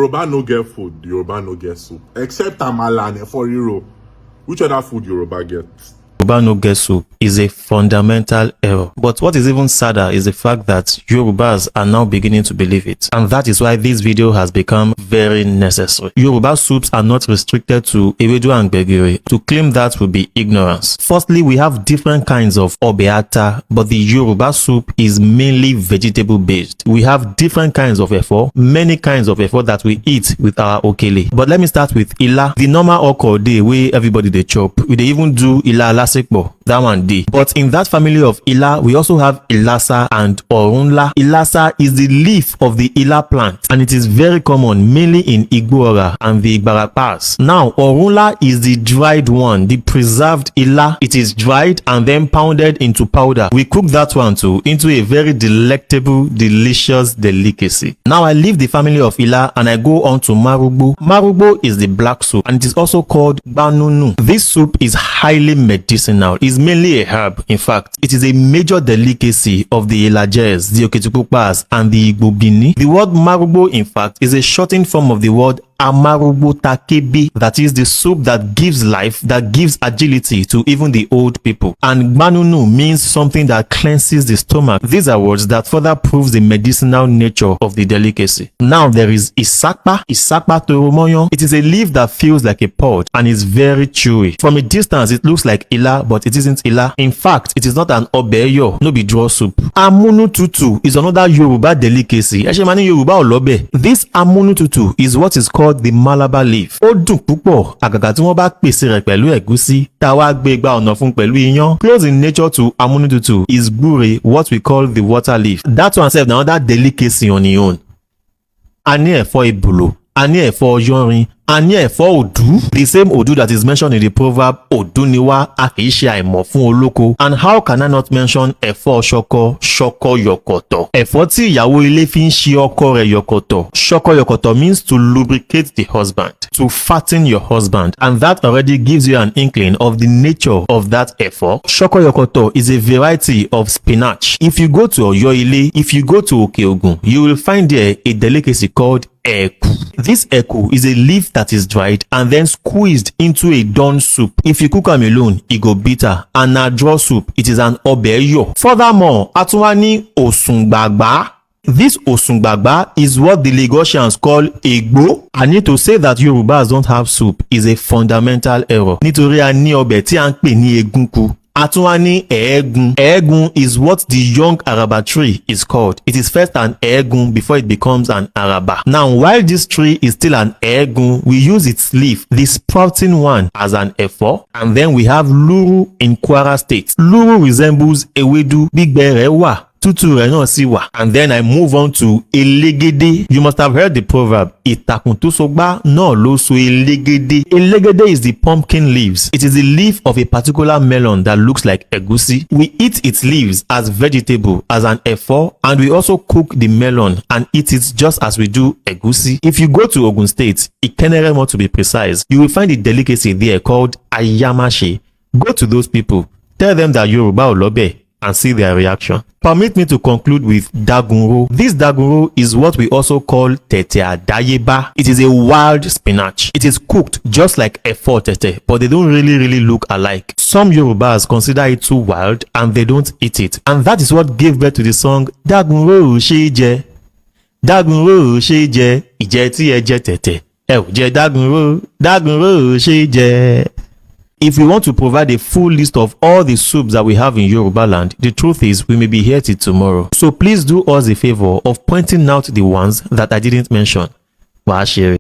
Yoruba no get food, Yoruba no get soup. Except amala and efo riro. Which other food Yoruba get? Yoruba no get soup is a fundamental error. But what is even sadder is the fact that Yorubas are now beginning to believe it. And that is why this video has become very necessary. Yoruba soups are not restricted to Ewedu and Gbegiri. To claim that would be ignorance. Firstly, we have different kinds of obeata, but the Yoruba soup is mainly vegetable based. We have different kinds of efo, many kinds of efo that we eat with our okele. But let me start with ila. The normal okra day where everybody they chop. We dey even do ila alasekpo. That one day. But in that family of ila, we also have ilasa and orunla. Ilasa is the leaf of the ila plant, and it is very common mainly in Igboora and the Igbara Pass. Now, orunla is the dried one, the preserved ila. It is dried and then pounded into powder. We cook that one too into a very delectable, delicious delicacy. Now, I leave the family of ila and I go on to marugbo. Marugbo is the black soup, and it is also called gbanunu. This soup is highly medicinal. It's mainly a herb. In fact, it is a major delicacy of the Ilajes, the Okitipupas, and the Igbobini. The word marugbo, in fact, is a shortened form of the word Amarugbo Takebi, that is the soup that gives life, that gives agility to even the old people. And gbanunu means something that cleanses the stomach. These are words that further proves the medicinal nature of the delicacy. Now there is isakpa toromoyon. It is a leaf that feels like a pod and is very chewy. From a distance, it looks like ila, but it isn't ila. In fact, it is not an obeyo, no be draw soup. Amunututu is another Yoruba delicacy. Yoruba olobe. This amunututu is what is called the Malabar leaf. Ó dùn púpọ̀ àgàgà tí wọ́n bá pèsè rẹ̀ pẹ̀lú ẹ̀gúsí tá wá gbé gba ọ̀nà fún pẹ̀lú iyán. Close in nature to amunututu is gbure, what we call the water leaf. That one sef na another delicacy on its own. A ní ẹ̀fọ́ ìbùlò, a ní ẹ̀fọ́ yánrin, a ní ẹ̀fọ́ òdú. The same òdú that is mentioned in the proverb òdúniwá a kì í ṣe àìmọ̀ fún olóko. And how can I not mention ẹ̀fọ́ ṣọkọ yọkọ̀tọ̀? Ẹ̀fọ́ tí ìyàwó ilé fi ń ṣe ọkọ rẹ̀ yọkọ̀tọ̀. Ṣọkọ yọkọ̀tọ̀ means to lubricate the husband, to fatten your husband, and that already gives you an inkling of the nature of that ẹ̀fọ́. Ṣọkọ yọkọ̀tọ̀ is a variety of spinach. If you go to Ọ̀yọ́ Ilé, if you go to Òkè Ògùn, you will find there a delicacy called eku. This eku is a leaf that is dried and then squeezed into a done soup. If you cook am alone, it go bitter, and na draw soup, it is an obeyo. Furthermore, atuwani osungbagba. This osungbagba is what the Lagosians call egbo. I need to say that Yorubas don't have soup is a fundamental error. Nítorí a ní ọbẹ̀ tí a ń pè ní egunku. Atuwani eegun. Eegun is what the young araba tree is called. It is first an eegun before it becomes an araba. Now, while this tree is still an eegun, we use its leaf, the sprouting one, as an efo. And then we have luru in Kwara State. Luru resembles ewedu, gbígbẹ rẹ̀ wà, tútù rẹ̀ náà sì wà. And then I move on to elegede. You must have heard the proverb, ìtàkùn tó sọgbà náà ló so elegede. Elegede is the pumpkin leaves. It is the leaf of a particular melon that looks like egusi. We eat its leaves as vegetable, as an efo, and we also cook the melon and eat it just as we do egusi. If you go to Ogun State, Ikeneremo to be precise, you will find a delicacy there called ayamashe. Go to those people, tell them that Yoruba olobe, and see their reaction. Permit me to conclude with dagunro. This dagunro is what we also call tete adayeba. It is a wild spinach. It is cooked just like efo tete, but they don't really look alike. Some Yorubas consider it too wild and they don't eat it. And that is what gave birth to the song Dagunro Sheje. Dagunro Sheje, ije ti eje tete. Je dagunro, dagunro sheje. If we want to provide a full list of all the soups that we have in Yoruba land, the truth is we may be here till tomorrow. So please do us a favor of pointing out the ones that I didn't mention. Wàá ṣeré.